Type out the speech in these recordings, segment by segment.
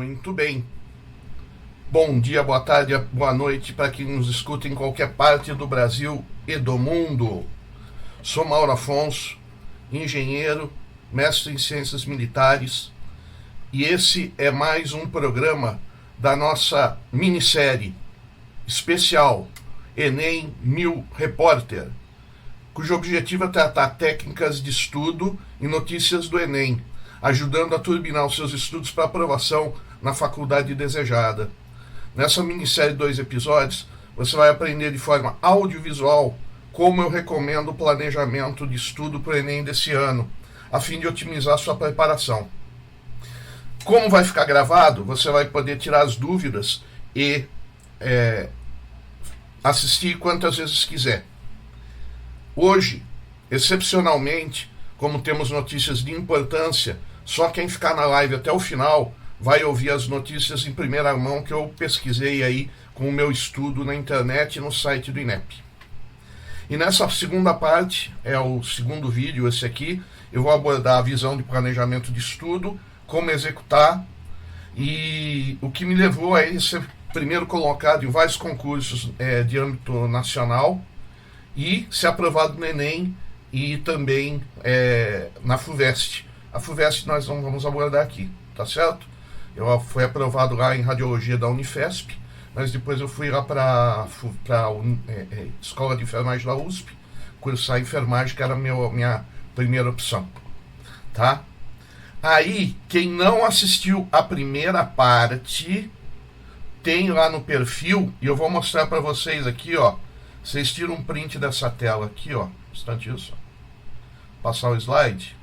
Muito bem. Bom dia, boa tarde, boa noite para quem nos escuta em qualquer parte do Brasil e do mundo. Sou Mauro Afonso, engenheiro, mestre em ciências militares, e esse é mais um programa da nossa minissérie especial Enem 1000 Repórter, cujo objetivo é tratar técnicas de estudo e notícias do Enem, ajudando a turbinar os seus estudos para aprovação na faculdade desejada. Nessa minissérie de 2 episódios, você vai aprender de forma audiovisual como eu recomendo o planejamento de estudo para o Enem desse ano, a fim de otimizar sua preparação. Como vai ficar gravado, você vai poder tirar as dúvidas e assistir quantas vezes quiser. Hoje, excepcionalmente, como temos notícias de importância, só quem ficar na live até o final vai ouvir as notícias em primeira mão que eu pesquisei aí com o meu estudo na internet e no site do INEP. E nessa segunda parte, é o segundo vídeo, esse aqui, eu vou abordar a visão de planejamento de estudo, como executar e o que me levou a ser primeiro colocado em vários concursos de âmbito nacional e ser aprovado no Enem e também na FUVEST. A FUVEST nós não vamos abordar aqui, tá certo? Eu fui aprovado lá em Radiologia da Unifesp, mas depois eu fui lá para a Escola de Enfermagem da USP, cursar enfermagem, que era a minha primeira opção, tá? Aí, quem não assistiu a primeira parte, tem lá no perfil, e eu vou mostrar para vocês aqui, ó. Vocês tiram um print dessa tela aqui, ó. Um instantinho só. Passar o slide.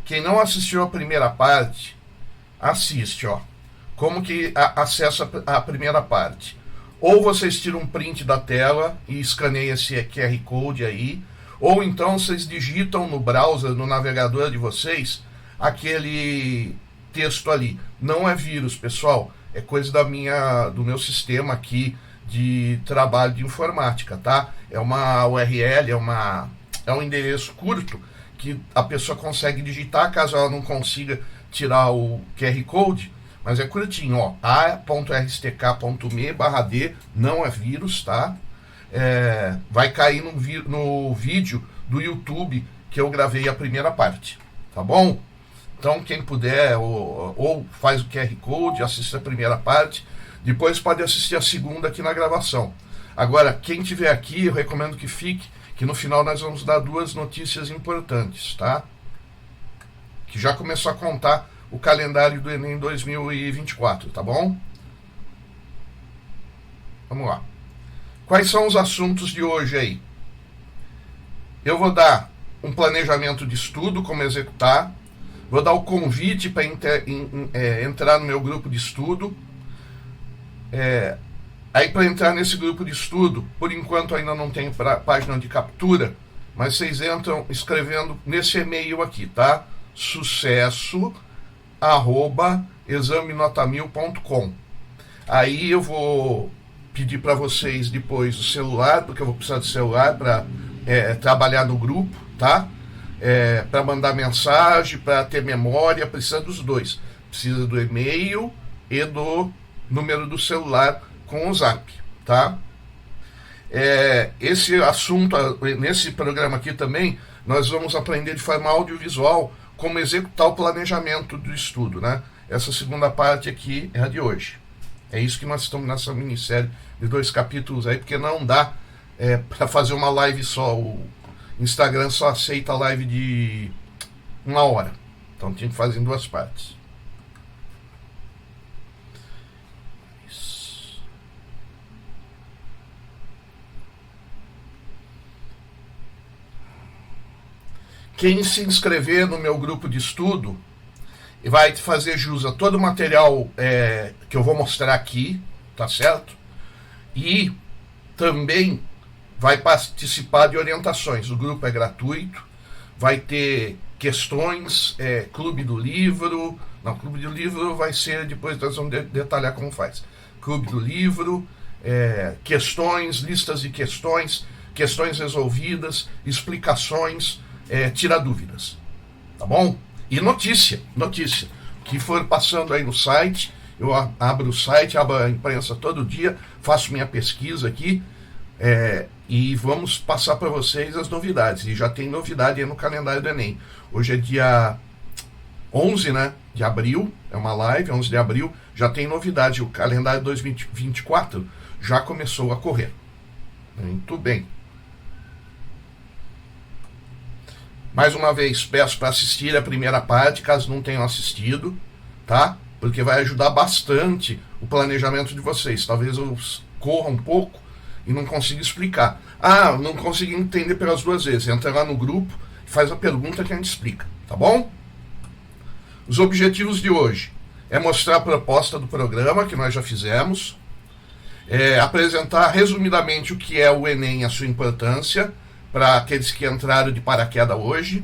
Quem não assistiu a primeira parte, assiste, ó. Como que acessa a primeira parte? Ou vocês tiram um print da tela e escaneiam esse QR Code aí, ou então vocês digitam no browser, no navegador de vocês, aquele texto ali. Não é vírus, pessoal. É coisa do meu sistema aqui de trabalho de informática, tá? É uma URL, é um endereço curto que a pessoa consegue digitar caso ela não consiga tirar o QR Code, mas é curtinho, ó, a.rstk.me/d, não é vírus, tá? Vai cair no vídeo do YouTube que eu gravei a primeira parte, tá bom? Então quem puder, ou faz o QR Code, assiste a primeira parte, depois pode assistir a segunda aqui na gravação. Agora, quem estiver aqui, eu recomendo que fique, que no final nós vamos dar 2 notícias importantes, tá? Que já começou a contar o calendário do Enem 2024, tá bom? Vamos lá. Quais são os assuntos de hoje aí? Eu vou dar um planejamento de estudo, como executar, vou dar o convite para entrar no meu grupo de estudo. Aí, para entrar nesse grupo de estudo, por enquanto ainda não tem página de captura, mas vocês entram escrevendo nesse e-mail aqui, tá? sucesso@examenota1000.com. Aí eu vou pedir para vocês depois o celular, porque eu vou precisar de celular para trabalhar no grupo, tá? Para mandar mensagem, para ter memória, precisa dos dois. Precisa do e-mail e do número do celular com o Zap, tá? Esse assunto, nesse programa aqui também, nós vamos aprender de forma audiovisual como executar o planejamento do estudo, né? Essa segunda parte aqui é a de hoje. É isso que nós estamos nessa minissérie de 2 capítulos aí, porque não dá para fazer uma live só. O Instagram só aceita live de 1 hora. Então tinha que fazer em 2 partes. Isso. Quem se inscrever no meu grupo de estudo vai fazer jus a todo o material que eu vou mostrar aqui, tá certo? E também vai participar de orientações. O grupo é gratuito, vai ter questões, clube do livro. Não, clube do livro vai ser, depois nós vamos detalhar como faz. Clube do livro, questões, listas de questões, questões resolvidas, explicações, tira dúvidas. Tá bom? E notícia. que for passando aí no site, eu abro o site, abro a imprensa todo dia, faço minha pesquisa aqui, e vamos passar para vocês as novidades. E já tem novidade aí no calendário do Enem. Hoje é dia 11, né, de abril, é uma live, 11 de abril, já tem novidade. O calendário 2024 já começou a correr. Muito bem. Mais uma vez, peço para assistir a primeira parte, caso não tenham assistido, tá? Porque vai ajudar bastante o planejamento de vocês. Talvez eu corra um pouco e não consiga explicar. Não consegui entender pelas duas vezes. Entra lá no grupo e faz a pergunta que a gente explica, tá bom? Os objetivos de hoje é mostrar a proposta do programa, que nós já fizemos, apresentar resumidamente o que é o Enem e a sua importância para aqueles que entraram de paraquedas hoje,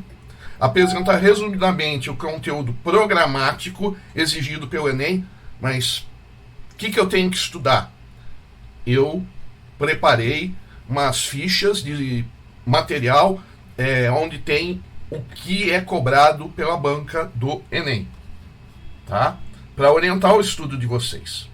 apresentar resumidamente o conteúdo programático exigido pelo Enem. Mas o que eu tenho que estudar? Eu preparei umas fichas de material onde tem o que é cobrado pela banca do Enem, tá? Para orientar o estudo de vocês.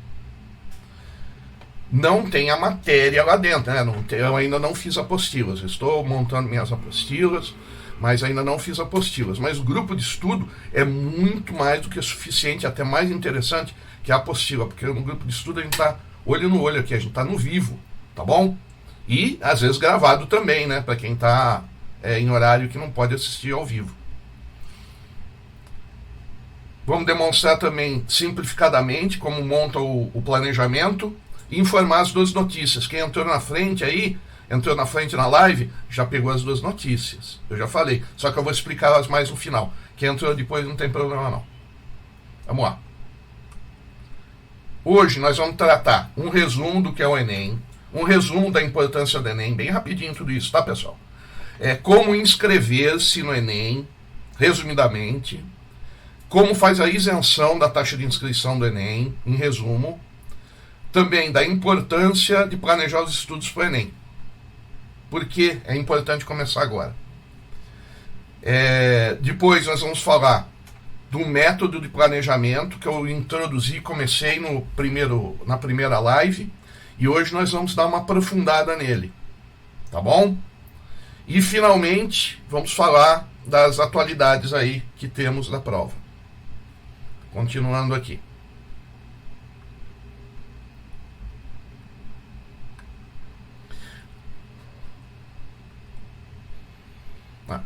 Não tem a matéria lá dentro, né? Eu ainda não fiz apostilas. Estou montando minhas apostilas, mas ainda não fiz apostilas. Mas o grupo de estudo é muito mais do que suficiente, até mais interessante que a apostila, porque no grupo de estudo a gente está olho no olho aqui, a gente está no vivo, tá bom? E às vezes gravado também, né? Para quem está em horário que não pode assistir ao vivo. Vamos demonstrar também simplificadamente como monta o planejamento e informar as duas notícias. Quem entrou na frente aí, entrou na frente na live, já pegou as duas notícias. Eu já falei, só que eu vou explicar elas mais no final. Quem entrou depois não tem problema não. Vamos lá. Hoje nós vamos tratar um resumo do que é o Enem, um resumo da importância do Enem, bem rapidinho tudo isso, tá, pessoal? Como inscrever-se no Enem, resumidamente, como faz a isenção da taxa de inscrição do Enem, em resumo, também da importância de planejar os estudos para o Enem. Por que é importante começar agora? Depois nós vamos falar do método de planejamento que eu introduzi, comecei na primeira live, e hoje nós vamos dar uma aprofundada nele, tá bom? E finalmente vamos falar das atualidades aí que temos da prova. Continuando aqui.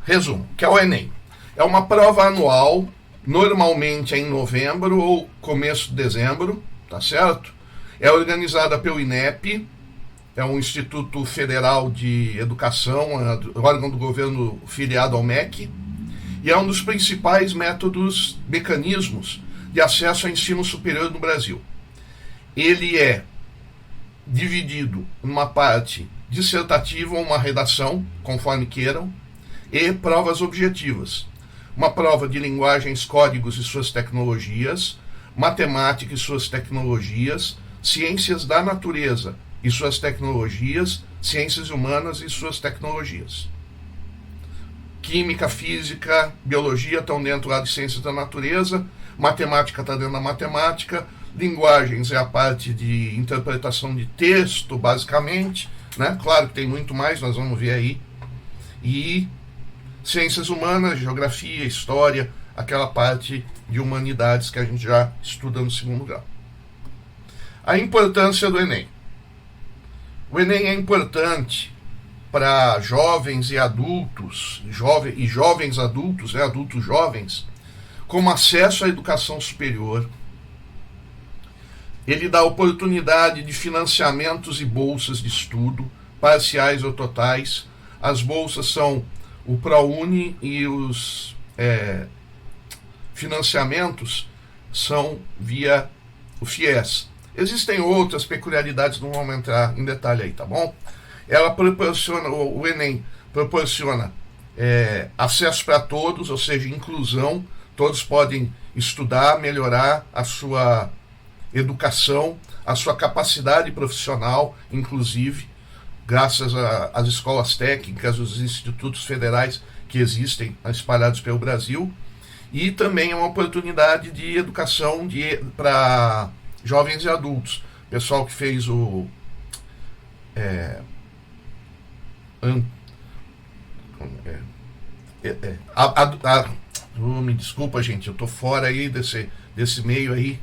Resumo, que é o Enem. É uma prova anual, normalmente é em novembro ou começo de dezembro, tá certo? É organizada pelo INEP, é um Instituto Federal de Educação, órgão do governo filiado ao MEC, e é um dos principais mecanismos de acesso ao ensino superior no Brasil. Ele é dividido numa parte dissertativa ou uma redação, conforme queiram, e provas objetivas. Uma prova de linguagens, códigos e suas tecnologias, matemática e suas tecnologias, ciências da natureza e suas tecnologias, ciências humanas e suas tecnologias. Química, física, biologia estão dentro lá de ciências da natureza, matemática está dentro da matemática, linguagens é a parte de interpretação de texto, basicamente, né? Claro que tem muito mais, nós vamos ver aí. E ciências humanas, geografia, história, aquela parte de humanidades que a gente já estuda no segundo grau. A importância do Enem. O Enem é importante para jovens e adultos, jovens adultos, adultos jovens, como acesso à educação superior. Ele dá oportunidade de financiamentos e bolsas de estudo, parciais ou totais. As bolsas são o ProUni e os financiamentos são via o FIES. Existem outras peculiaridades, não vamos entrar em detalhe aí, tá bom? O Enem proporciona acesso para todos, ou seja, inclusão. Todos podem estudar, melhorar a sua educação, a sua capacidade profissional, inclusive, graças às escolas técnicas, os institutos federais que existem espalhados pelo Brasil. E também é uma oportunidade de educação para jovens e adultos. Pessoal que fez o... me desculpa, gente, eu tô fora aí desse meio aí,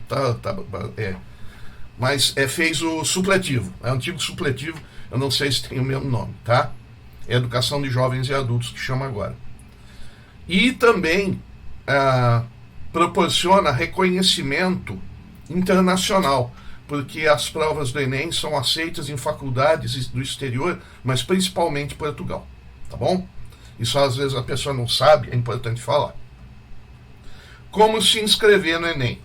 mas fez o supletivo, é antigo supletivo, eu não sei se tem o mesmo nome, tá? É educação de jovens e adultos que chama agora. E também proporciona reconhecimento internacional, porque as provas do Enem são aceitas em faculdades do exterior, mas principalmente Portugal, tá bom? Isso às vezes a pessoa não sabe, é importante falar. Como se inscrever no Enem?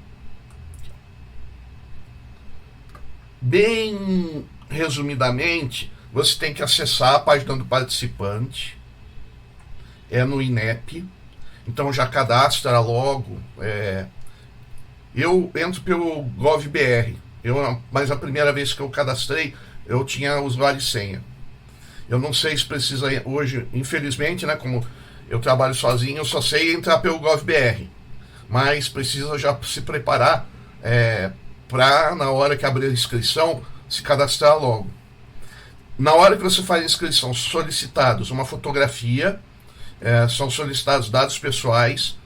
Bem resumidamente, você tem que acessar a página do participante, no INEP, então já cadastra logo. Eu entro pelo GovBR, mas a primeira vez que eu cadastrei, eu tinha usuário e senha. Eu não sei se precisa hoje, infelizmente, né, como eu trabalho sozinho, eu só sei entrar pelo GovBR, mas precisa já se preparar para, na hora que abrir a inscrição, se cadastrar logo. Na hora que você faz a inscrição, solicitados uma fotografia, são solicitados dados pessoais,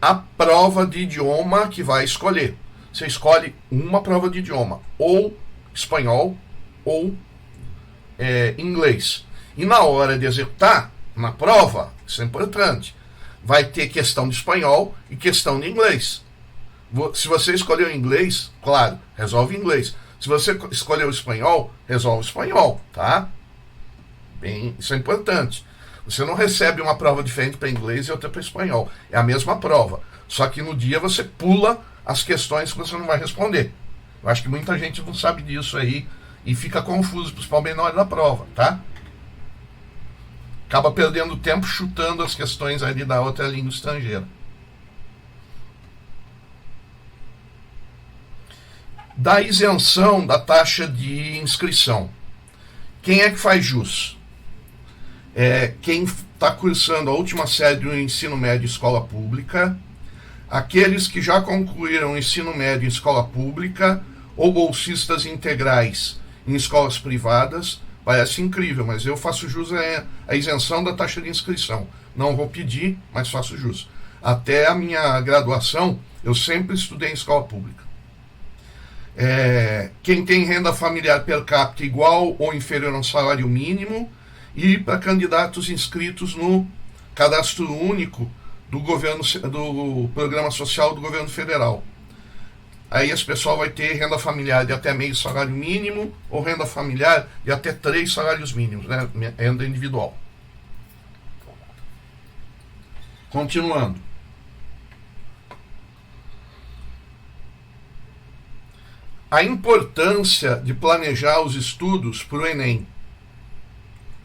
a prova de idioma que vai escolher. Você escolhe uma prova de idioma, ou espanhol, ou inglês. E na hora de executar, na prova, isso é importante, vai ter questão de espanhol e questão de inglês. Se você escolheu inglês, claro, resolve inglês. Se você escolheu espanhol, resolve espanhol, tá? Bem, isso é importante. Você não recebe uma prova diferente para inglês e outra para espanhol. É a mesma prova. Só que no dia você pula as questões que você não vai responder. Eu acho que muita gente não sabe disso aí e fica confuso, principalmente na hora da prova, tá? Acaba perdendo tempo chutando as questões ali da outra língua estrangeira. Da isenção da taxa de inscrição. Quem é que faz jus? Quem está cursando a última série do ensino médio em escola pública, aqueles que já concluíram o ensino médio em escola pública ou bolsistas integrais em escolas privadas. Parece incrível, mas eu faço jus à isenção da taxa de inscrição. Não vou pedir, mas faço jus. Até a minha graduação, eu sempre estudei em escola pública. Quem tem renda familiar per capita igual ou inferior ao salário mínimo, e para candidatos inscritos no cadastro único do Programa Social do Governo Federal. Aí esse pessoal vai ter renda familiar de até meio salário mínimo ou renda familiar de até 3 salários mínimos, né? Renda individual. Continuando. A importância de planejar os estudos para o Enem.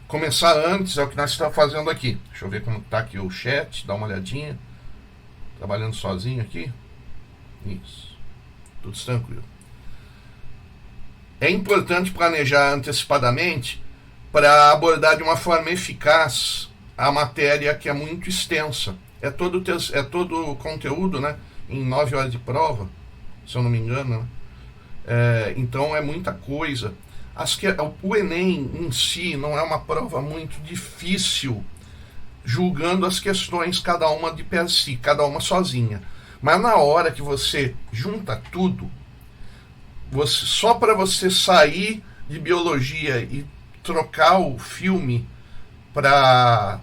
Começar antes é o que nós estamos fazendo aqui. Deixa eu ver como está aqui o chat, dá uma olhadinha. Trabalhando sozinho aqui. Isso. Tudo tranquilo. É importante planejar antecipadamente para abordar de uma forma eficaz a matéria que é muito extensa. É todo o conteúdo, né, em 9 horas de prova, se eu não me engano, né? Então é muita coisa. O Enem em si não é uma prova muito difícil, julgando as questões, cada uma de per si, cada uma sozinha. Mas na hora que você junta tudo, só para você sair de biologia e trocar o filme para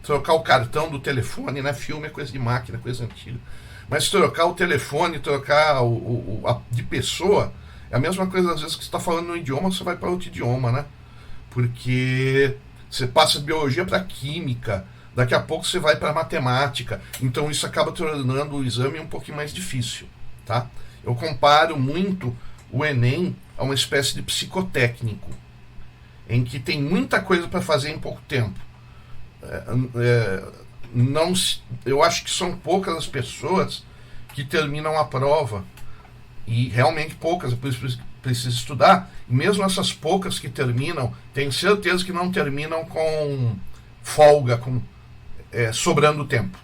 trocar o cartão do telefone, né? Filme é coisa de máquina, coisa antiga. Mas trocar o telefone, trocar de pessoa, é a mesma coisa às vezes que você está falando no idioma, você vai para outro idioma, né? Porque você passa de biologia para química, daqui a pouco você vai para matemática, então isso acaba tornando o exame um pouquinho mais difícil, tá? Eu comparo muito o Enem a uma espécie de psicotécnico, em que tem muita coisa para fazer em pouco tempo. Eu acho que são poucas as pessoas que terminam a prova, e realmente poucas, por isso precisa estudar. E mesmo essas poucas que terminam, tenho certeza que não terminam com folga, sobrando tempo.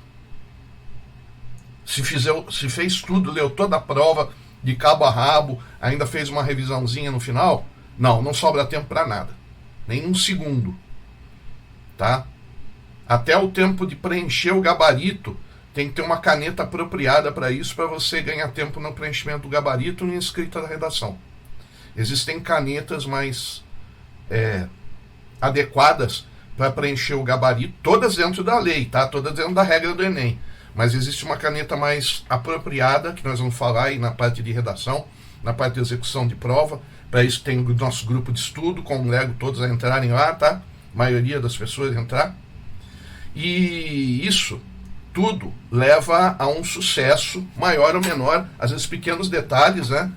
se fez tudo, leu toda a prova de cabo a rabo, ainda fez uma revisãozinha no final, não sobra tempo para nada, nem um segundo, tá? Até o tempo de preencher o gabarito, tem que ter uma caneta apropriada para isso, para você ganhar tempo no preenchimento do gabarito e na escrita da redação. Existem canetas mais adequadas para preencher o gabarito, todas dentro da lei, tá? Todas dentro da regra do Enem. Mas existe uma caneta mais apropriada, que nós vamos falar aí na parte de redação, na parte de execução de prova. Para isso tem o nosso grupo de estudo, congrego todos a entrarem lá, tá? A maioria das pessoas entrar. E isso tudo leva a um sucesso maior ou menor. Às vezes pequenos detalhes, né,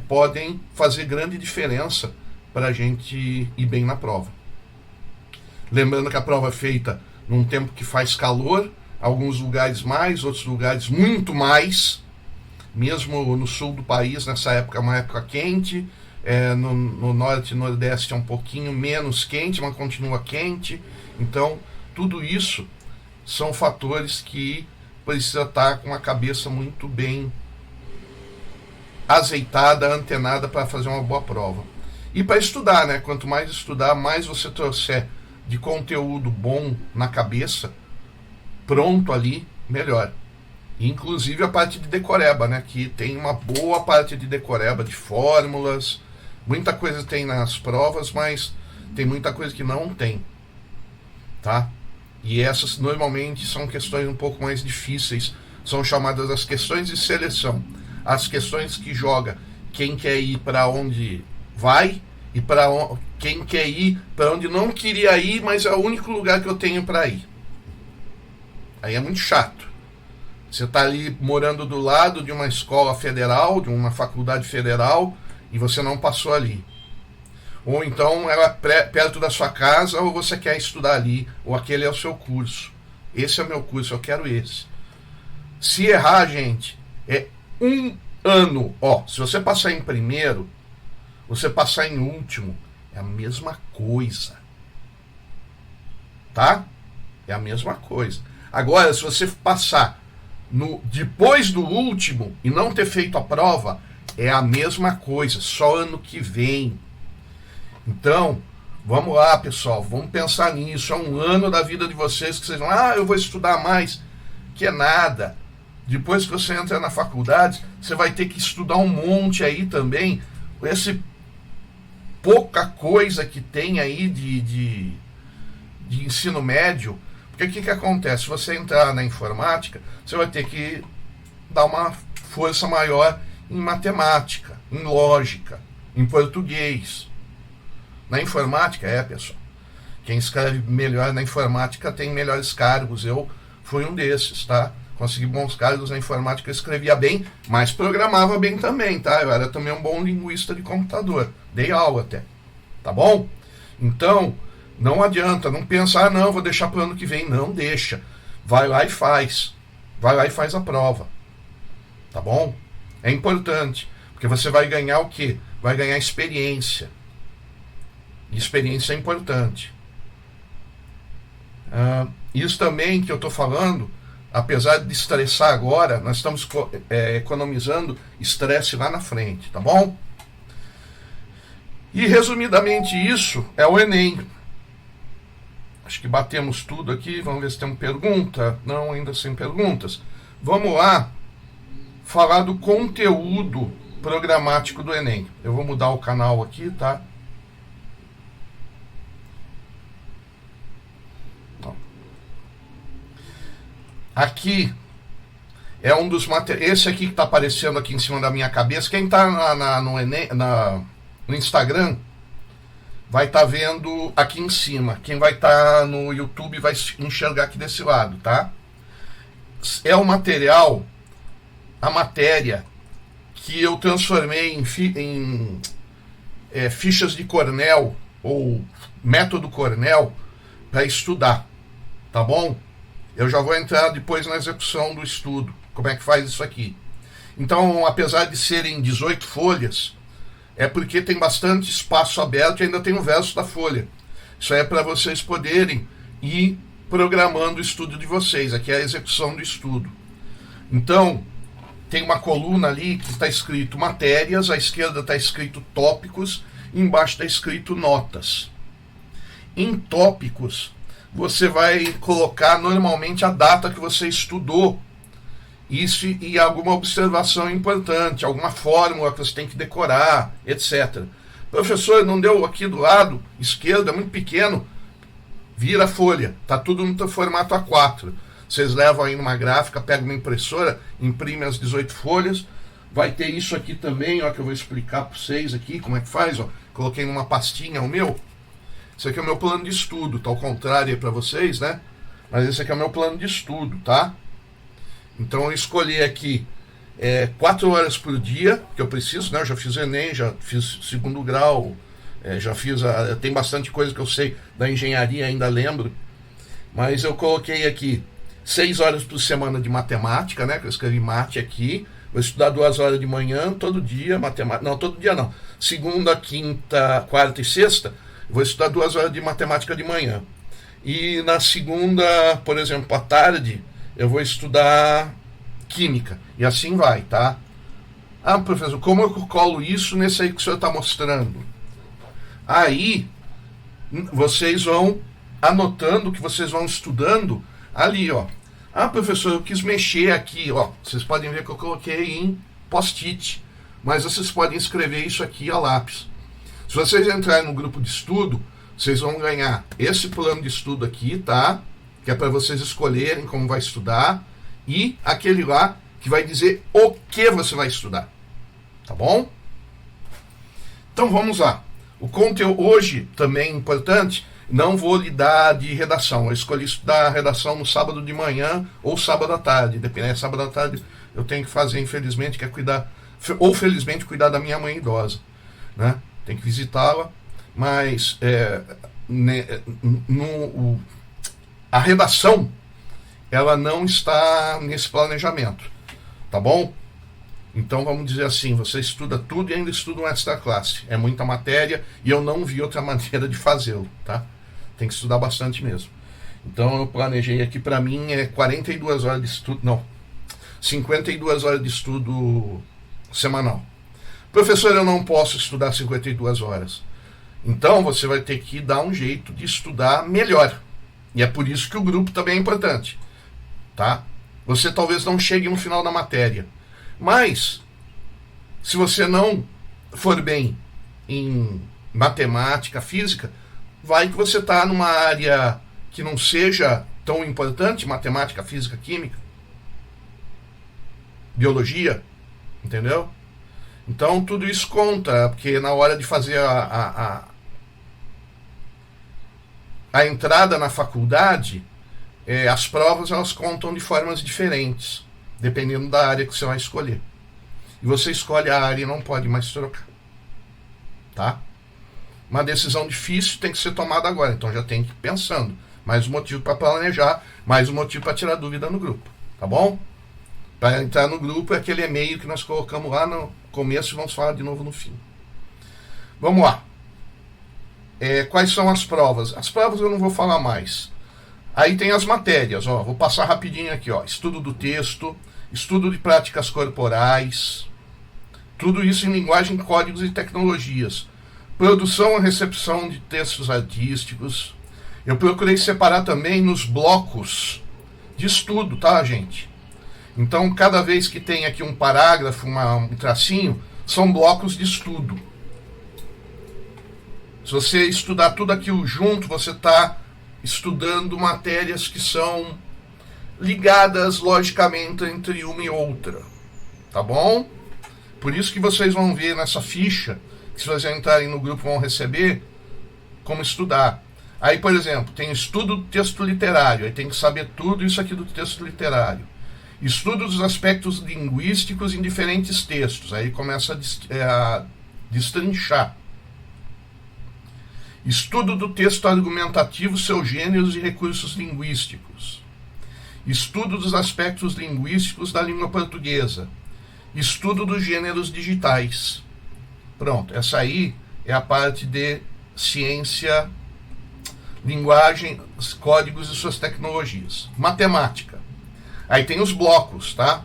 podem fazer grande diferença para a gente ir bem na prova. Lembrando que a prova é feita num tempo que faz calor, alguns lugares mais, outros lugares muito mais. Mesmo no sul do país, nessa época é uma época quente, no norte e nordeste é um pouquinho menos quente, mas continua quente. Então, tudo isso são fatores que precisa estar com a cabeça muito bem azeitada, antenada para fazer uma boa prova. E para estudar, né? Quanto mais estudar, mais você trouxer de conteúdo bom na cabeça, pronto ali, melhor. Inclusive a parte de decoreba, né? Que tem uma boa parte de decoreba, de fórmulas, muita coisa tem nas provas, mas tem muita coisa que não tem, tá? E essas normalmente são questões um pouco mais difíceis, são chamadas as questões de seleção, as questões que joga quem quer ir para onde vai e para quem quer ir para onde não queria ir, mas é o único lugar que eu tenho para ir. Aí é muito chato. Você está ali morando do lado de uma escola federal, de uma faculdade federal, e você não passou ali. Ou então ela perto da sua casa, ou você quer estudar ali, ou aquele é o seu curso. Esse é o meu curso, eu quero esse. Se errar, gente, é um ano. Se você passar em primeiro, você passar em último, é a mesma coisa. Tá? É a mesma coisa. Agora, se você passar depois do último e não ter feito a prova, é a mesma coisa, só ano que vem. Então, vamos lá, pessoal, vamos pensar nisso. É um ano da vida de vocês que vocês vão, eu vou estudar mais. Que é nada. Depois que você entra na faculdade, você vai ter que estudar um monte aí também. Esse pouca coisa que tem aí de ensino médio. Porque o que acontece? Se você entrar na informática, você vai ter que dar uma força maior em matemática, em lógica, em português. Na informática, pessoal. Quem escreve melhor na informática tem melhores cargos. Eu fui um desses, tá? Consegui bons cargos na informática, eu escrevia bem, mas programava bem também, tá? Eu era também um bom linguista de computador. Dei aula até. Tá bom? Então, não adianta, não pensar, não, vou deixar para o ano que vem. Não deixa. Vai lá e faz. Vai lá e faz a prova. Tá bom? É importante, porque você vai ganhar o quê? Vai ganhar experiência. E experiência é importante. Isso também que eu estou falando, apesar de estressar agora, nós estamos economizando estresse lá na frente, tá bom? E resumidamente isso é o Enem. Acho que batemos tudo aqui. Vamos ver se tem uma pergunta. Não, ainda sem perguntas. Vamos lá falar do conteúdo programático do Enem. Eu vou mudar o canal aqui, tá? Aqui é um dos materiais. Esse aqui que está aparecendo aqui em cima da minha cabeça. Quem está no Enem, no Instagram vai estar vendo aqui em cima. Quem vai estar no YouTube vai enxergar aqui desse lado, tá? É o material, a matéria que eu transformei em fichas de Cornell ou método Cornell para estudar, tá bom? Eu já vou entrar depois na execução do estudo, como é que faz isso aqui. Então, apesar de serem 18 folhas, é porque tem bastante espaço aberto e ainda tem o verso da folha. Isso aí é para vocês poderem ir programando o estudo de vocês. Aqui é a execução do estudo. Então, tem uma coluna ali que está escrito matérias, à esquerda está escrito tópicos, embaixo está escrito notas. Em tópicos, você vai colocar normalmente a data que você estudou, isso e alguma observação importante, alguma fórmula que você tem que decorar, etc. Professor, não deu aqui do lado esquerdo, é muito pequeno, vira a folha, está tudo no formato A4. Vocês levam aí numa gráfica, pegam uma impressora, imprime as 18 folhas, vai ter isso aqui também, ó, que eu vou explicar para vocês aqui como é que faz, ó. Coloquei numa pastinha o meu. Esse aqui é o meu plano de estudo, tá ao contrário aí para vocês, né? Mas esse aqui é o meu plano de estudo, tá? Então eu escolhi aqui 4 horas por dia, que eu preciso, né? Eu já fiz Enem, já fiz segundo grau, já fiz, tem bastante coisa que eu sei da engenharia, ainda lembro. Mas eu coloquei aqui 6 horas por semana de matemática, né? Que eu escrevi mate aqui. Vou estudar 2 horas de manhã, todo dia, matemática. Não, todo dia não. Segunda, quinta, quarta e sexta, vou estudar 2 horas de matemática de manhã. E na segunda, por exemplo, à tarde, eu vou estudar química. E assim vai, tá? Ah, professor, como eu colo isso nesse aí que o senhor está mostrando? Aí, vocês vão anotando o que vocês vão estudando ali, ó. Ah, professor, eu quis mexer aqui, ó. Vocês podem ver que eu coloquei em post-it, mas vocês podem escrever isso aqui a lápis. Se vocês entrarem no grupo de estudo, vocês vão ganhar esse plano de estudo aqui, tá? Que é para vocês escolherem como vai estudar, e aquele lá que vai dizer o que você vai estudar, tá bom? Então vamos lá. O conteúdo hoje também é importante. Não vou lhe dar de redação. Eu escolhi estudar redação no sábado de manhã ou sábado à tarde. Dependendo, sábado à tarde eu tenho que fazer, infelizmente, que é cuidar, ou felizmente, cuidar da minha mãe idosa, né? Tem que visitá-la, mas a redação, ela não está nesse planejamento, tá bom? Então vamos dizer assim, você estuda tudo e ainda estuda um extra classe. É muita matéria e eu não vi outra maneira de fazê-lo, tá? Tem que estudar bastante mesmo. Então eu planejei aqui, para mim 42 horas de estudo, não, 52 horas de estudo semanal. Professor, eu não posso estudar 52 horas. Então você vai ter que dar um jeito de estudar melhor. E é por isso que o grupo também é importante, tá? Você talvez não chegue no final da matéria, mas se você não for bem em matemática, física, vai que você está numa área que não seja tão importante, matemática, física, química, biologia, entendeu? Então tudo isso conta, porque na hora de fazer a entrada na faculdade, as provas elas contam de formas diferentes, dependendo da área que você vai escolher. E você escolhe a área e não pode mais trocar, tá? Uma decisão difícil tem que ser tomada agora, então já tem que ir pensando. Mais um motivo para planejar, mais um motivo para tirar dúvida no grupo, tá bom? Para entrar no grupo é aquele e-mail que nós colocamos lá no começo e vamos falar de novo no fim. Vamos lá. Quais são as provas? As provas eu não vou falar mais. Aí tem as matérias, ó. Vou passar rapidinho aqui, ó. Estudo do texto, estudo de práticas corporais, tudo isso em linguagem, códigos e tecnologias. Produção e recepção de textos artísticos. Eu procurei separar também nos blocos de estudo, tá, gente? Então, cada vez que tem aqui um parágrafo, um tracinho, são blocos de estudo. Se você estudar tudo aquilo junto, você está estudando matérias que são ligadas logicamente entre uma e outra, tá bom? Por isso que vocês vão ver nessa ficha, que se vocês entrarem no grupo vão receber, como estudar. Aí, por exemplo, tem estudo do texto literário, aí tem que saber tudo isso aqui do texto literário. Estudo dos aspectos linguísticos em diferentes textos, aí começa a destrinchar. Estudo do texto argumentativo, seus gêneros e recursos linguísticos. Estudo dos aspectos linguísticos da língua portuguesa. Estudo dos gêneros digitais. Pronto, essa aí é a parte de ciência, linguagem, códigos e suas tecnologias. Matemática. Aí tem os blocos, tá?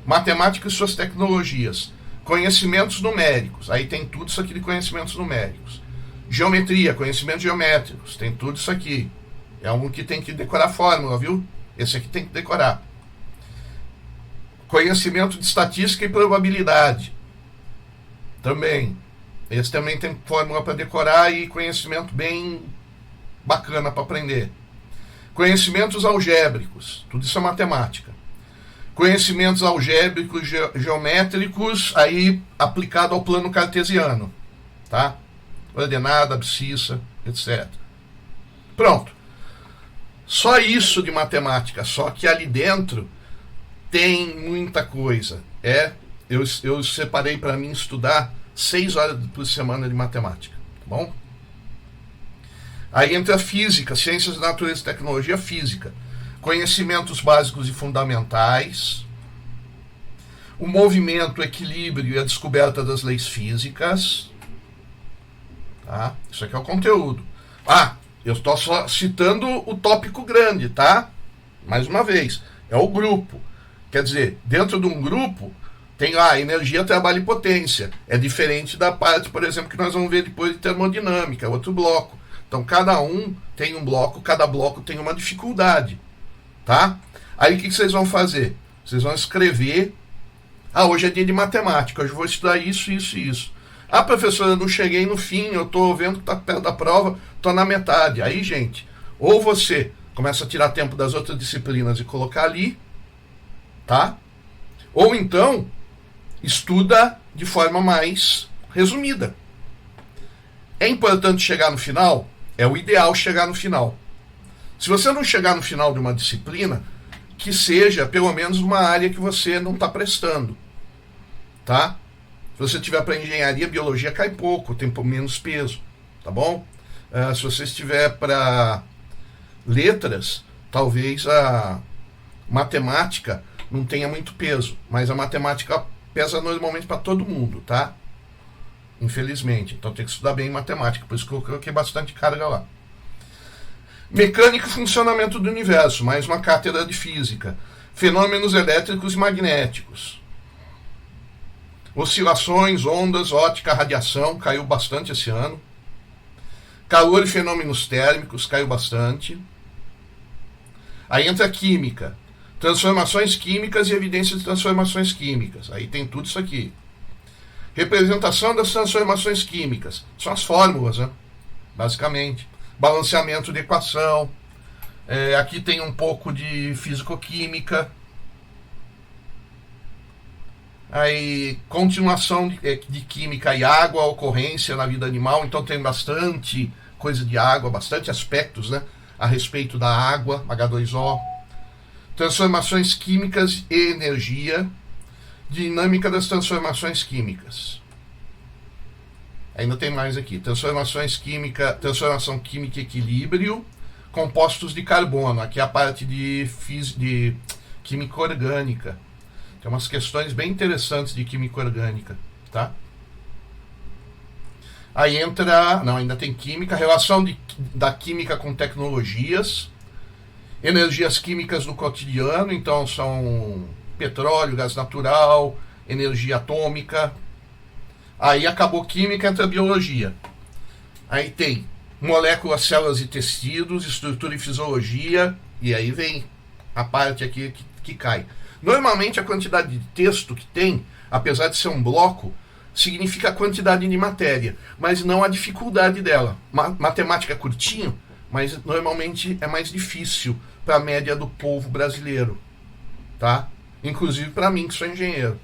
Matemática e suas tecnologias. Conhecimentos numéricos. Aí tem tudo isso aqui de conhecimentos numéricos. Geometria, conhecimentos geométricos. Tem tudo isso aqui. É um que tem que decorar a fórmula, viu? Esse aqui tem que decorar. Conhecimento de estatística e probabilidade. Também. Esse também tem fórmula para decorar e conhecimento bem bacana para aprender. Conhecimentos algébricos. Tudo isso é matemática. Conhecimentos algébricos, geométricos, aí aplicado ao plano cartesiano. Tá? Ordenada, abscissa, etc. Pronto. Só isso de matemática. Só que ali dentro tem muita coisa. Eu separei para mim estudar 6 horas por semana de matemática, tá bom? Aí entra física, ciências da natureza e tecnologia, física, conhecimentos básicos e fundamentais, o movimento, o equilíbrio e a descoberta das leis físicas, tá? Isso aqui é o conteúdo. Eu estou só citando o tópico grande, tá? Mais uma vez, é o grupo. Quer dizer, dentro de um grupo tem lá energia, trabalho e potência. É diferente da parte, por exemplo, que nós vamos ver depois de termodinâmica, outro bloco. Então, cada um tem um bloco, cada bloco tem uma dificuldade. Tá? Aí, o que vocês vão fazer? Vocês vão escrever. Hoje é dia de matemática, hoje eu vou estudar isso, isso e isso. Professora, eu não cheguei no fim, eu estou vendo que está perto da prova, estou na metade. Aí, gente, ou você começa a tirar tempo das outras disciplinas e colocar ali, tá? Ou então estuda de forma mais resumida. É importante chegar no final? É o ideal chegar no final. Se você não chegar no final de uma disciplina, que seja pelo menos uma área que você não está prestando. Tá? Se você tiver para engenharia, biologia cai pouco, tem menos peso. Tá bom? Se você estiver para letras, talvez a matemática não tenha muito peso, mas a matemática pesa normalmente para todo mundo, tá? Infelizmente. Então tem que estudar bem matemática, por isso que eu coloquei bastante carga lá. Mecânica e funcionamento do universo, mais uma cátedra de física. Fenômenos elétricos e magnéticos. Oscilações, ondas, ótica, radiação, caiu bastante esse ano. Calor e fenômenos térmicos, caiu bastante. Aí entra química. Transformações químicas e evidências de transformações químicas. Aí tem tudo isso aqui. Representação das transformações químicas. São as fórmulas, né? Basicamente. Balanceamento de equação. Aqui tem um pouco de físico-química. Aí, continuação de química e água, ocorrência na vida animal. Então tem bastante coisa de água, bastante aspectos, né, a respeito da água, H2O. Transformações químicas e energia. Dinâmica das transformações químicas. Ainda tem mais aqui. Transformação química e equilíbrio. Compostos de carbono. Aqui é a parte de química orgânica. Tem umas questões bem interessantes de química orgânica. Tá? Aí entra... Não, ainda tem química. Relação da química com tecnologias. Energias químicas do cotidiano. Então são petróleo, gás natural, energia atômica. Aí acabou química, entra biologia. Aí tem moléculas, células e tecidos, estrutura e fisiologia. E aí vem a parte aqui que cai. Normalmente a quantidade de texto que tem, apesar de ser um bloco, significa a quantidade de matéria, mas não a dificuldade dela. Matemática é curtinho, mas normalmente é mais difícil para a média do povo brasileiro. Tá? Inclusive para mim, que sou engenheiro.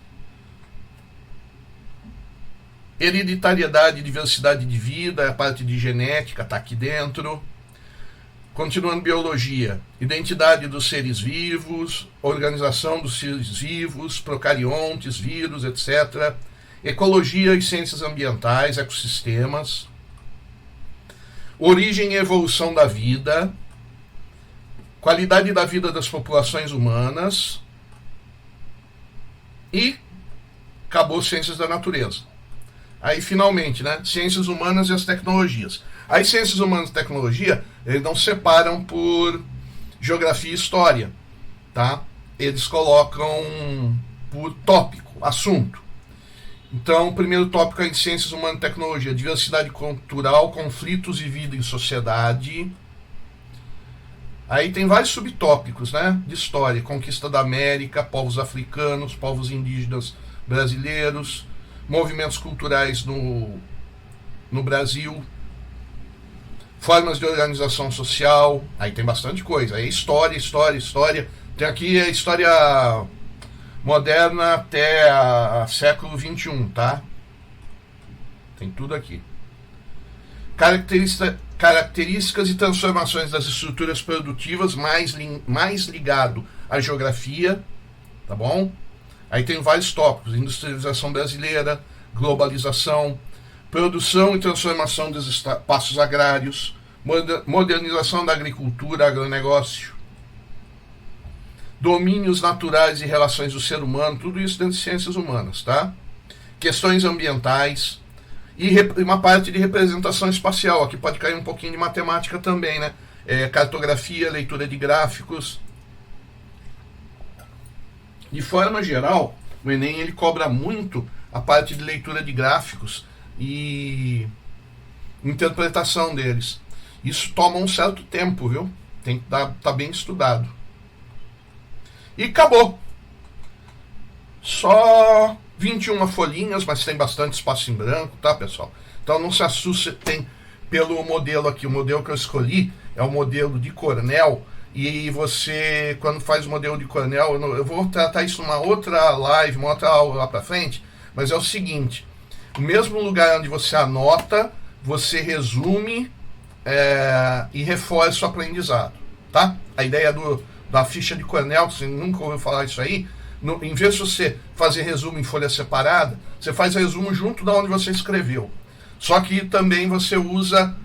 Hereditariedade e diversidade de vida, a parte de genética está aqui dentro. Continuando biologia, identidade dos seres vivos, organização dos seres vivos, procariontes, vírus, etc. Ecologia e ciências ambientais, ecossistemas. Origem e evolução da vida. Qualidade da vida das populações humanas. E acabou ciências da natureza. Aí, finalmente, né? Ciências humanas e as tecnologias. Aí, ciências humanas e tecnologia, eles não separam por geografia e história, tá? Eles colocam por tópico, assunto. Então, o primeiro tópico é em Ciências Humanas e Tecnologia, diversidade cultural, conflitos e vida em sociedade. Aí tem vários subtópicos, né? De história, conquista da América, povos africanos, povos indígenas brasileiros, movimentos culturais no Brasil, formas de organização social. Aí tem bastante coisa. Aí história. Tem aqui a história moderna até século XXI, tá? Tem tudo aqui. Características e transformações das estruturas produtivas, mais ligado à geografia, tá bom? Aí tem vários tópicos: industrialização brasileira, globalização, produção e transformação dos espaços agrários, modernização da agricultura, agronegócio, domínios naturais e relações do ser humano, tudo isso dentro de ciências humanas, tá? Questões ambientais e uma parte de representação espacial. Aqui pode cair um pouquinho de matemática também, né? Cartografia, leitura de gráficos. De forma geral, o Enem ele cobra muito a parte de leitura de gráficos e interpretação deles. Isso toma um certo tempo, viu? Tem que tá bem estudado. E acabou. Só 21 folhinhas, mas tem bastante espaço em branco, tá, pessoal? Então não se assuste, tem pelo modelo aqui. O modelo que eu escolhi é o modelo de Cornell. E você, quando faz o modelo de Cornell, eu vou tratar isso numa outra live, uma outra aula lá pra frente, mas é o seguinte: o mesmo lugar onde você anota, você resume e reforça o aprendizado, tá? A ideia da ficha de Cornell, você nunca ouviu falar isso aí, em vez de você fazer resumo em folha separada, você faz resumo junto da onde você escreveu. Só que também você usa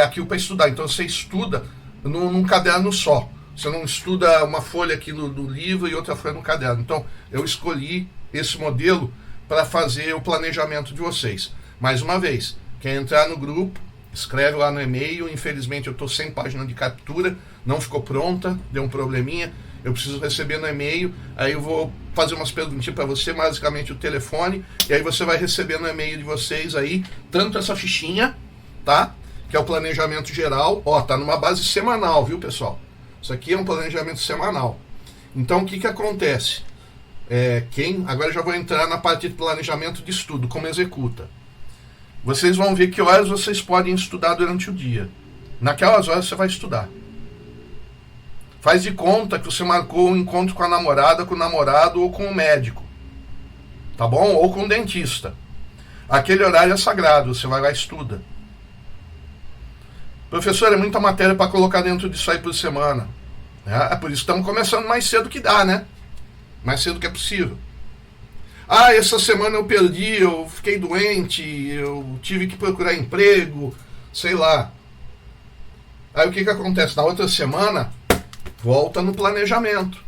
aquilo para estudar. Então você estuda num caderno só. Você não estuda uma folha aqui do livro e outra folha no caderno. Então eu escolhi esse modelo para fazer o planejamento de vocês. Mais uma vez, quem entrar no grupo, escreve lá no e-mail. Infelizmente eu estou sem página de captura, não ficou pronta, deu um probleminha. Eu preciso receber no e-mail, aí eu vou fazer umas perguntinhas para você, basicamente o telefone, e aí você vai receber no e-mail de vocês aí, tanto essa fichinha, tá? Que é o planejamento geral, ó, tá numa base semanal, viu, pessoal? Isso aqui é um planejamento semanal. Então o que acontece? Agora eu já vou entrar na parte de planejamento de estudo, como executa. Vocês vão ver que horas vocês podem estudar durante o dia. Naquelas horas você vai estudar. Faz de conta que você marcou um encontro com a namorada, com o namorado ou com o médico. Tá bom? Ou com o dentista. Aquele horário é sagrado, você vai lá e estuda. Professor, é muita matéria para colocar dentro disso aí por semana. É por isso que estamos começando mais cedo que dá, né? Mais cedo que é possível. Ah, essa semana eu perdi, eu fiquei doente, eu tive que procurar emprego, sei lá. Aí o que acontece? Na outra semana, volta no planejamento,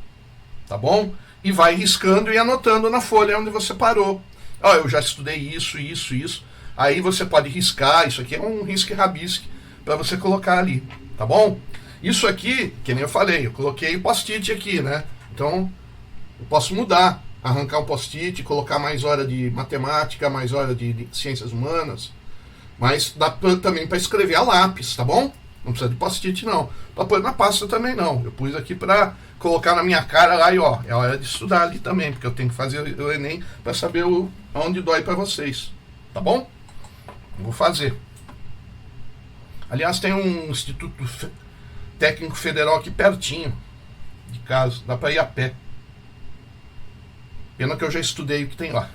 tá bom? E vai riscando e anotando na folha onde você parou. Ó, eu já estudei isso. Aí você pode riscar, isso aqui é um risque-rabisque para você colocar ali, tá bom? Isso aqui, que nem eu falei, eu coloquei o post-it aqui, né? Então, eu posso mudar, arrancar um post-it, colocar mais hora de matemática, mais hora de ciências humanas, mas dá também para escrever a lápis, tá bom? Não precisa de post-it não. Para pôr na pasta também não. Eu pus aqui para colocar na minha cara lá e ó, é hora de estudar ali também, porque eu tenho que fazer o Enem para saber onde dói para vocês, tá bom? Eu vou fazer. Aliás, tem um Instituto Técnico Federal aqui pertinho de casa, dá para ir a pé. Pena que eu já estudei o que tem lá.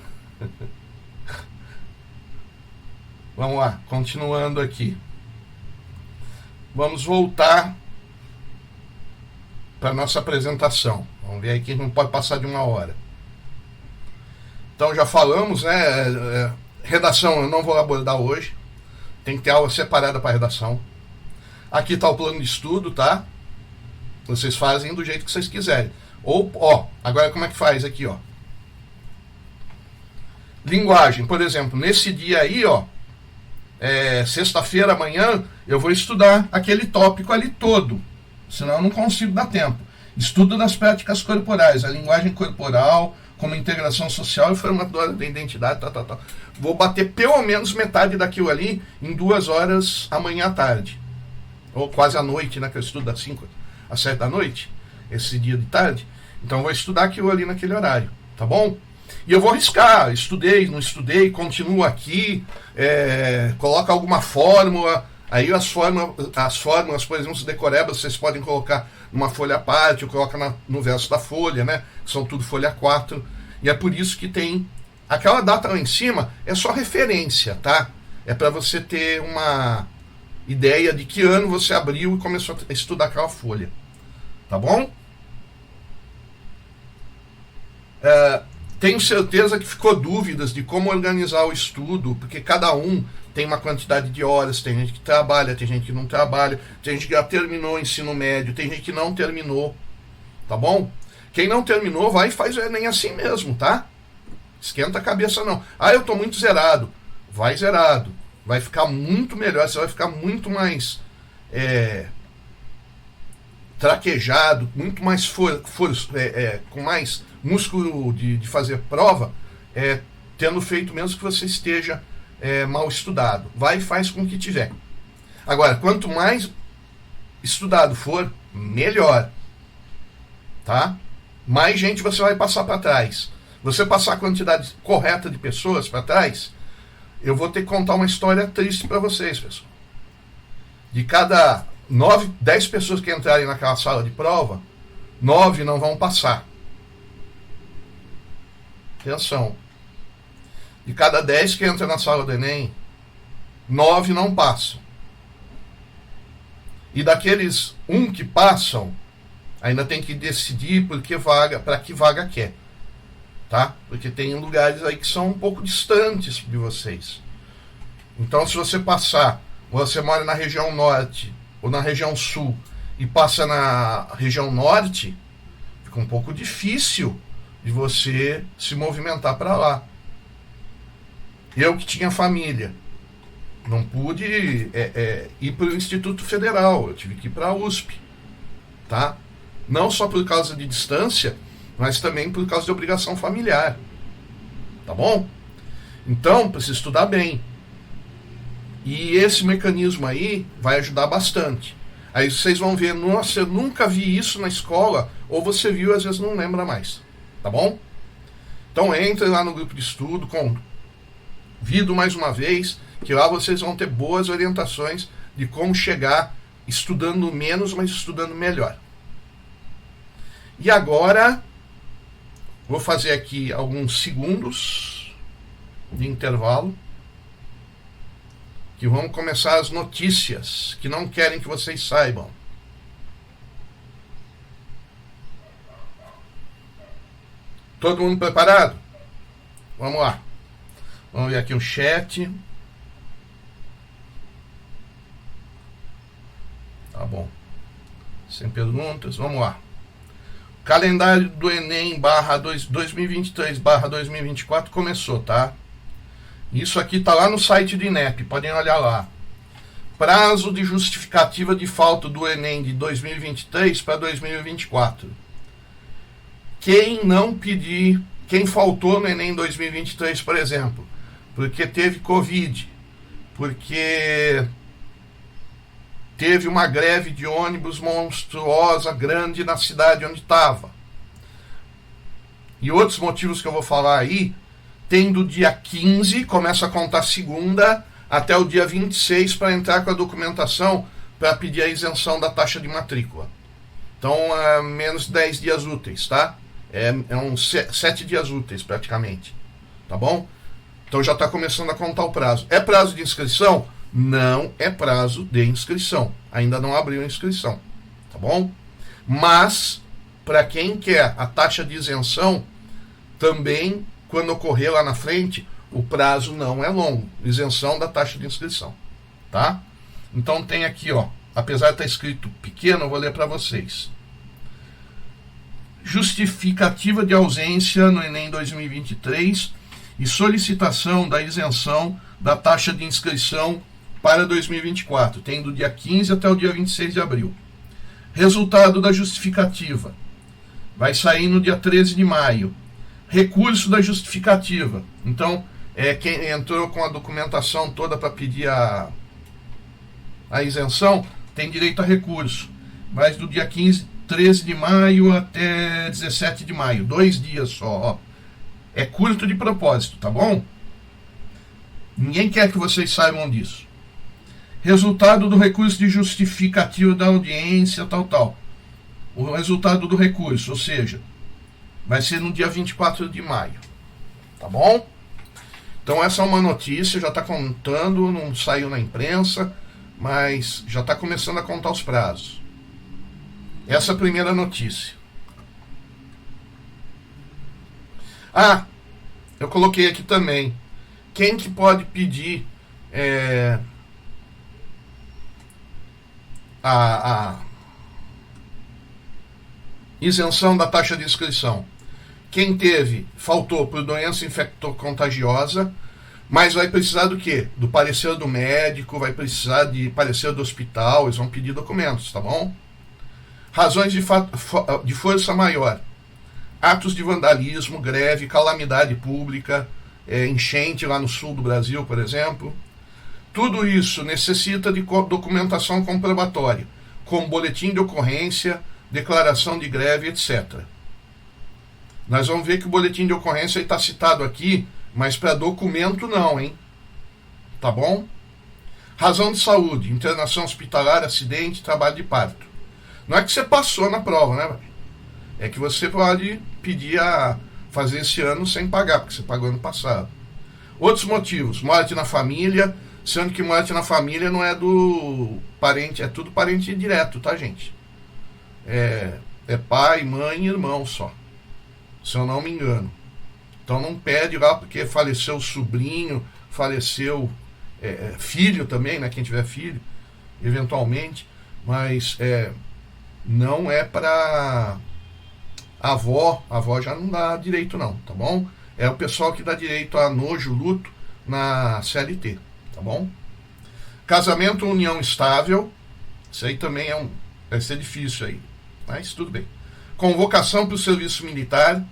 Vamos lá, continuando aqui. Vamos voltar para a nossa apresentação. Vamos ver aí que não pode passar de 1 hora. Então já falamos, né? Redação eu não vou abordar hoje. Tem que ter aula separada para redação. Aqui está o plano de estudo, tá? Vocês fazem do jeito que vocês quiserem. Ou, ó, agora como é que faz aqui, ó? Linguagem, por exemplo, nesse dia aí, ó, sexta-feira, amanhã, eu vou estudar aquele tópico ali todo, senão eu não consigo dar tempo. Estudo das práticas corporais, a linguagem corporal, como integração social e formadora da identidade, Vou bater pelo menos metade daquilo ali em 2 horas amanhã à tarde. Ou quase à noite, né? Que eu estudo das 5 às 7 da noite, esse dia de tarde. Então eu vou estudar aquilo ali naquele horário, tá bom? E eu vou arriscar, estudei, não estudei, continuo aqui, coloca alguma fórmula, aí as fórmulas, por exemplo, os decorebas, vocês podem colocar numa folha à parte, ou coloca no verso da folha, né? São tudo folha 4, e é por isso que tem aquela data lá em cima, é só referência, tá? É para você ter uma ideia de que ano você abriu e começou a estudar aquela folha, tá bom? Tenho certeza que ficou dúvidas de como organizar o estudo, porque cada um tem uma quantidade de horas, tem gente que trabalha, tem gente que não trabalha, tem gente que já terminou o ensino médio, tem gente que não terminou, tá bom? Quem não terminou, vai e faz o Enem assim mesmo, tá? Esquenta a cabeça não. Eu tô muito zerado. Vai zerado. Vai ficar muito melhor, você vai ficar muito mais traquejado, muito mais com mais músculo de fazer prova, tendo feito mesmo que você esteja mal estudado. Vai e faz com o que tiver. Agora, quanto mais estudado for, melhor. Tá? Mais gente você vai passar para trás. Você passar a quantidade correta de pessoas para trás, eu vou ter que contar uma história triste para vocês, pessoal. De cada 10 pessoas que entrarem naquela sala de prova, 9 não vão passar. Atenção. De cada 10 que entram na sala do Enem, 9 não passam. E daqueles 1 que passam, ainda tem que decidir para que vaga quer. Tá? Porque tem lugares aí que são um pouco distantes de vocês. Então, se você passar, você mora na região norte ou na região sul e passa na região norte, fica um pouco difícil de você se movimentar para lá. Eu que tinha família, não pude ir para o Instituto Federal, eu tive que ir para a USP, tá? Não só por causa de distância, mas também por causa de obrigação familiar, tá bom? Então, precisa estudar bem. E esse mecanismo aí vai ajudar bastante. Aí vocês vão ver, nossa, eu nunca vi isso na escola, ou você viu, às vezes não lembra mais, tá bom? Então entre lá no grupo de estudo, convido mais uma vez, que lá vocês vão ter boas orientações de como chegar estudando menos, mas estudando melhor. E agora, vou fazer aqui alguns segundos de intervalo, que vão começar as notícias que não querem que vocês saibam. Todo mundo preparado? Vamos lá. Vamos ver aqui o chat. Tá bom. Sem perguntas, vamos lá. Calendário do Enem 2023/2024 começou, tá? Isso aqui tá lá no site do INEP, podem olhar lá. Prazo de justificativa de falta do Enem de 2023 para 2024. Quem não pedir, quem faltou no Enem 2023, por exemplo, porque teve Covid, porque teve uma greve de ônibus monstruosa, grande na cidade onde estava, e outros motivos que eu vou falar aí, tem do dia 15, começa a contar segunda, até o dia 26 para entrar com a documentação para pedir a isenção da taxa de matrícula. Então, menos de 10 dias úteis, tá? Uns 7 dias úteis, praticamente. Tá bom? Então, já está começando a contar o prazo. É prazo de inscrição? Não é prazo de inscrição. Ainda não abriu a inscrição. Tá bom? Mas, para quem quer a taxa de isenção, também, quando ocorrer lá na frente, o prazo não é longo. Isenção da taxa de inscrição. Tá? Então tem aqui, ó. Apesar de estar escrito pequeno, eu vou ler para vocês. Justificativa de ausência no Enem 2023 e solicitação da isenção da taxa de inscrição para 2024. Tem do dia 15 até o dia 26 de abril. Resultado da justificativa. Vai sair no dia 13 de maio. recurso da justificativa. Então, quem entrou com a documentação toda para pedir a isenção tem direito a recurso. Vai do dia 13 de maio até 17 de maio, 2 dias só. Ó. É curto de propósito, tá bom? Ninguém quer que vocês saibam disso. Resultado do recurso de justificativa da audiência, tal. O resultado do recurso, ou seja, vai ser no dia 24 de maio. Tá bom? Então essa é uma notícia, já está contando, não saiu na imprensa, mas já está começando a contar os prazos. Essa é a primeira notícia. Ah, eu coloquei aqui também. Quem que pode pedir a isenção da taxa de inscrição? Quem faltou por doença infectocontagiosa, mas vai precisar do quê? Do parecer do médico, vai precisar de parecer do hospital, eles vão pedir documentos, tá bom? Razões de força maior. Atos de vandalismo, greve, calamidade pública, enchente lá no sul do Brasil, por exemplo. Tudo isso necessita de documentação comprobatória, como boletim de ocorrência, declaração de greve, etc. Nós vamos ver que o boletim de ocorrência está citado aqui, mas para documento não, hein? Tá bom? Razão de saúde, internação hospitalar, acidente, trabalho de parto. Não é que você passou na prova, né? É que você pode pedir a fazer esse ano sem pagar, porque você pagou ano passado. Outros motivos, morte na família, sendo que morte na família não é do parente, é tudo parente direto, tá, gente? É pai, mãe e irmão só, se eu não me engano. Então não pede lá porque faleceu o sobrinho, faleceu filho também, né? Quem tiver filho, eventualmente, mas não é para avó já não dá direito não, tá bom? É o pessoal que dá direito a nojo, luto na CLT, tá bom? Casamento ou união estável, isso aí também vai ser difícil aí, mas tudo bem. Convocação para o serviço militar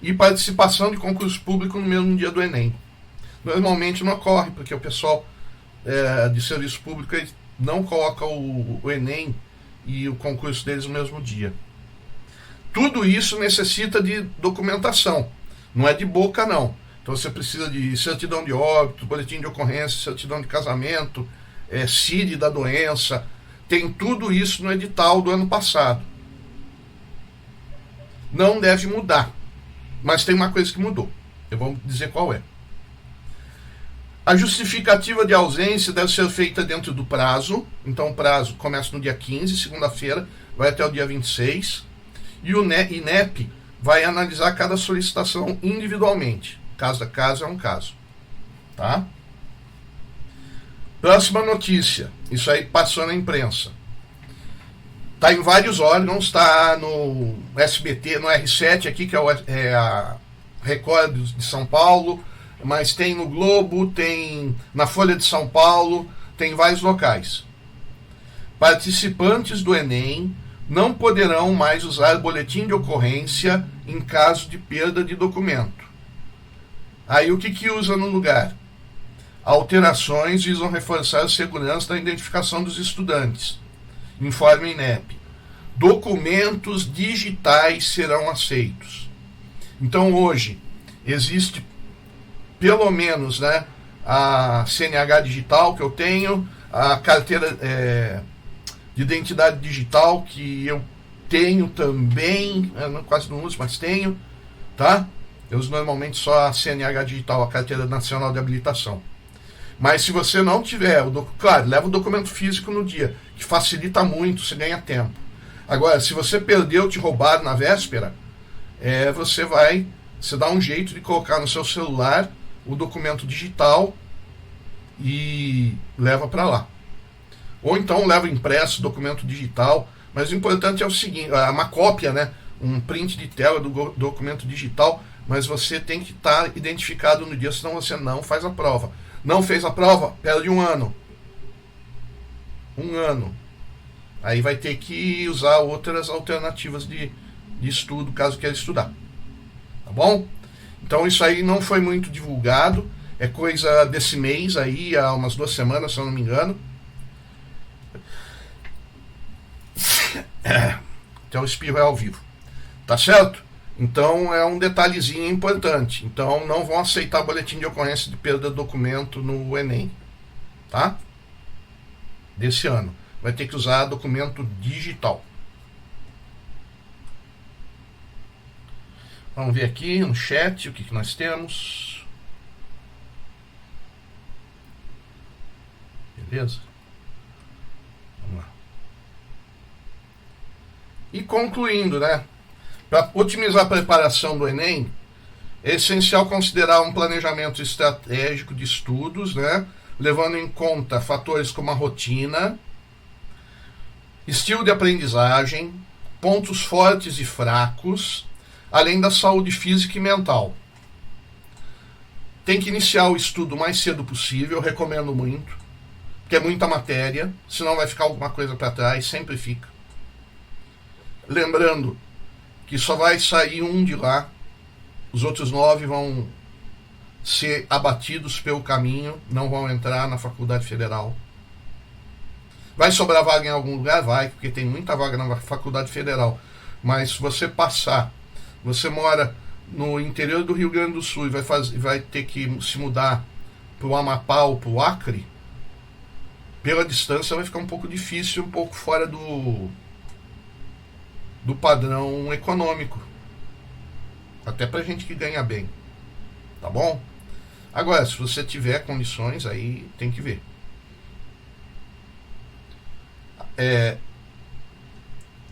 e participação de concurso público no mesmo dia do Enem. Normalmente não ocorre, porque o pessoal de serviço público não coloca o Enem e o concurso deles no mesmo dia. Tudo isso necessita de documentação, não é de boca não. Então você precisa de certidão de óbito, boletim de ocorrência, certidão de casamento, CID da doença, tem tudo isso no edital do ano passado. Não deve mudar, mas tem uma coisa que mudou, eu vou dizer qual é. A justificativa de ausência deve ser feita dentro do prazo, então o prazo começa no dia 15, segunda-feira, vai até o dia 26, e o INEP vai analisar cada solicitação individualmente, caso a caso é um caso, tá? Próxima notícia, isso aí passou na imprensa, está em vários órgãos, está no SBT, no R7 aqui, que é a Record de São Paulo, mas tem no Globo, tem na Folha de São Paulo, tem em vários locais. Participantes do Enem não poderão mais usar boletim de ocorrência em caso de perda de documento. Aí o que usa no lugar? Alterações visam reforçar a segurança da identificação dos estudantes. Informe INEP. Documentos digitais serão aceitos. Então hoje existe pelo menos, né, a CNH digital que eu tenho, a carteira de identidade digital que eu tenho também, quase não uso, mas tenho, tá? Eu uso normalmente só a CNH digital, a Carteira Nacional de Habilitação. Mas se você não tiver, claro, leva o documento físico no dia, que facilita muito, você ganha tempo. Agora, se você perdeu, te roubaram na véspera, você dá um jeito de colocar no seu celular o documento digital e leva para lá. Ou então leva impresso, documento digital, mas o importante é o seguinte, uma cópia, né, um print de tela do documento digital, mas você tem que estar identificado no dia, senão você não faz a prova. Não fez a prova, perde um ano. Aí vai ter que usar outras alternativas de estudo, caso queira estudar. Tá bom? Então isso aí não foi muito divulgado, é coisa desse mês aí, há umas 2 semanas, se eu não me engano. Então o espirro é ao vivo, tá certo? Então é um detalhezinho importante. Então não vão aceitar boletim de ocorrência de perda de documento no Enem, tá? Desse ano. Vai ter que usar documento digital. Vamos ver aqui no chat o que nós temos. Beleza? Vamos lá. E concluindo, né? Para otimizar a preparação do Enem, é essencial considerar um planejamento estratégico de estudos, né? Levando em conta fatores como a rotina, estilo de aprendizagem, pontos fortes e fracos, além da saúde física e mental. Tem que iniciar o estudo o mais cedo possível, recomendo muito, porque é muita matéria, senão vai ficar alguma coisa para trás, sempre fica. Lembrando que só vai sair um de lá, os outros 9 vão ser abatidos pelo caminho, não vão entrar na Faculdade Federal. Vai sobrar vaga em algum lugar? Vai, porque tem muita vaga na Faculdade Federal. Mas se você passar, você mora no interior do Rio Grande do Sul e vai ter que se mudar para o Amapá ou para o Acre, pela distância vai ficar um pouco difícil, um pouco fora do padrão econômico. Até pra gente que ganha bem. Tá bom? Agora, se você tiver condições, aí tem que ver.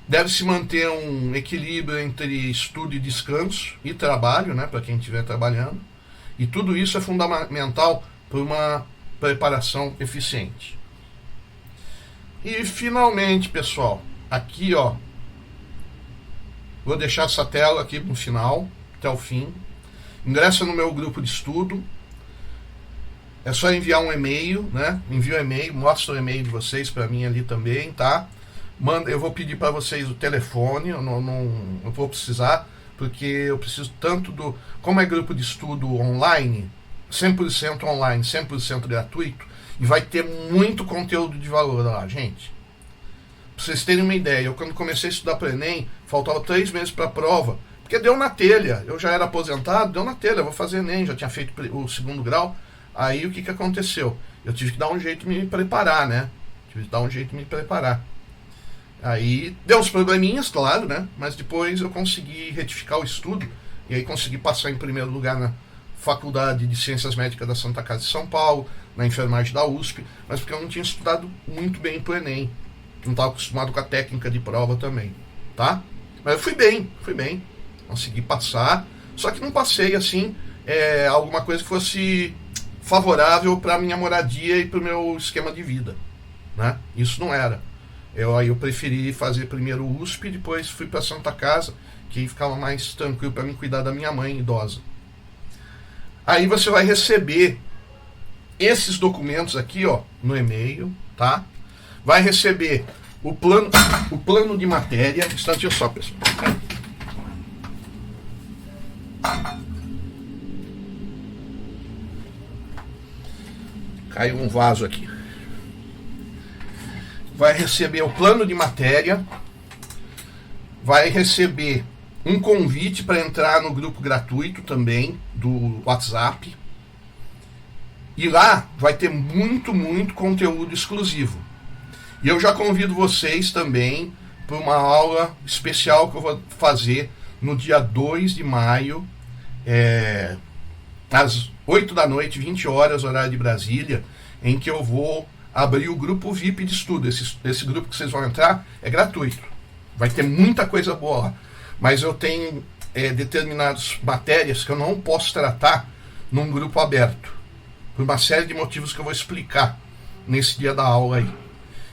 Deve-se manter um equilíbrio entre estudo e descanso e trabalho, né, para quem estiver trabalhando. E tudo isso é fundamental para uma preparação eficiente. E finalmente, pessoal, aqui, ó, vou deixar essa tela aqui no final, até o fim. Ingressa no meu grupo de estudo. É só enviar um e-mail, né? Envia um e-mail, mostra o e-mail de vocês para mim ali também, tá? Eu vou pedir para vocês o telefone, eu não vou precisar, porque eu preciso tanto do... Como é grupo de estudo online, 100% online, 100% gratuito, e vai ter muito conteúdo de valor lá, gente. Pra vocês terem uma ideia, eu quando comecei a estudar para o Enem, faltava 3 meses para a prova, porque deu na telha, eu já era aposentado, deu na telha, eu vou fazer Enem, já tinha feito o 2º grau, aí o que aconteceu? Eu tive que dar um jeito de me preparar, né? Aí deu uns probleminhas, claro, né? Mas depois eu consegui retificar o estudo, e aí consegui passar em primeiro lugar na Faculdade de Ciências Médicas da Santa Casa de São Paulo, na enfermagem da USP, mas porque eu não tinha estudado muito bem para o Enem. Não estava acostumado com a técnica de prova também, tá? Mas eu fui bem, consegui passar, só que não passei assim, alguma coisa que fosse favorável para a minha moradia e para o meu esquema de vida, né? Isso não era. Eu preferi fazer primeiro o USP, depois fui para Santa Casa, que aí ficava mais tranquilo para mim cuidar da minha mãe idosa. Aí você vai receber esses documentos aqui, ó, no e-mail, tá? Vai receber o plano de matéria. Um instantinho só, pessoal. Caiu um vaso aqui. Vai receber o plano de matéria. Vai receber um convite para entrar no grupo gratuito também do WhatsApp. E lá vai ter muito conteúdo exclusivo. E eu já convido vocês também para uma aula especial que eu vou fazer no dia 2 de maio, às 8 da noite, 20 horas, horário de Brasília, em que eu vou abrir o grupo VIP de estudo. Esse grupo que vocês vão entrar é gratuito. Vai ter muita coisa boa lá. Mas eu tenho determinadas matérias que eu não posso tratar num grupo aberto, por uma série de motivos que eu vou explicar nesse dia da aula aí.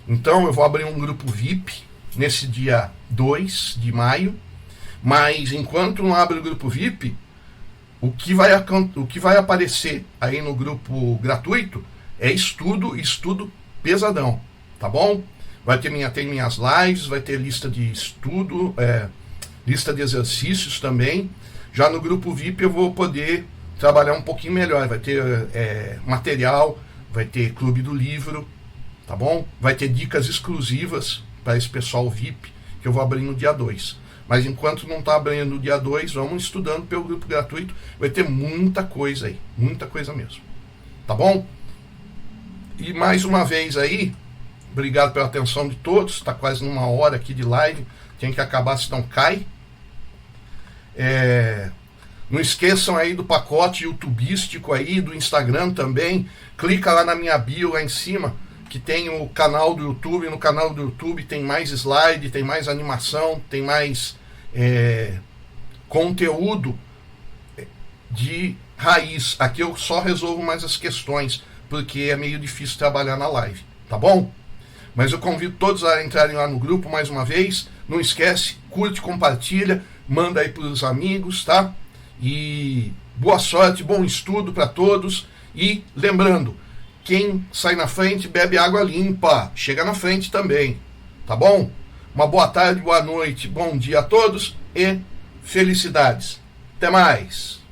Então eu vou abrir um grupo VIP nesse dia 2 de maio, mas enquanto não abre o grupo VIP, o que vai aparecer aí no grupo gratuito é estudo pesadão, tá bom? Tem minhas lives, vai ter lista de estudo, lista de exercícios também, Já no grupo VIP eu vou poder trabalhar um pouquinho melhor. Vai ter material, vai ter clube do livro, tá bom? Vai ter dicas exclusivas para esse pessoal VIP, que eu vou abrir no dia 2. Mas enquanto não está abrindo no dia 2, vamos estudando pelo grupo gratuito. Vai ter muita coisa aí, muita coisa mesmo. Tá bom? E mais uma vez aí, obrigado pela atenção de todos. Está quase numa hora aqui de live. Tem que acabar, senão cai. Não esqueçam aí do pacote youtubístico aí, do Instagram também. Clica lá na minha bio lá em cima, que tem o canal do YouTube. No canal do YouTube tem mais slide, tem mais animação, tem mais conteúdo de raiz. Aqui eu só resolvo mais as questões, porque é meio difícil trabalhar na live, tá bom? Mas eu convido todos a entrarem lá no grupo mais uma vez. Não esquece, curte, compartilha, manda aí para os amigos, tá? E boa sorte, bom estudo para todos. E lembrando, quem sai na frente bebe água limpa, chega na frente também, tá bom? Uma boa tarde, boa noite, bom dia a todos e felicidades. Até mais!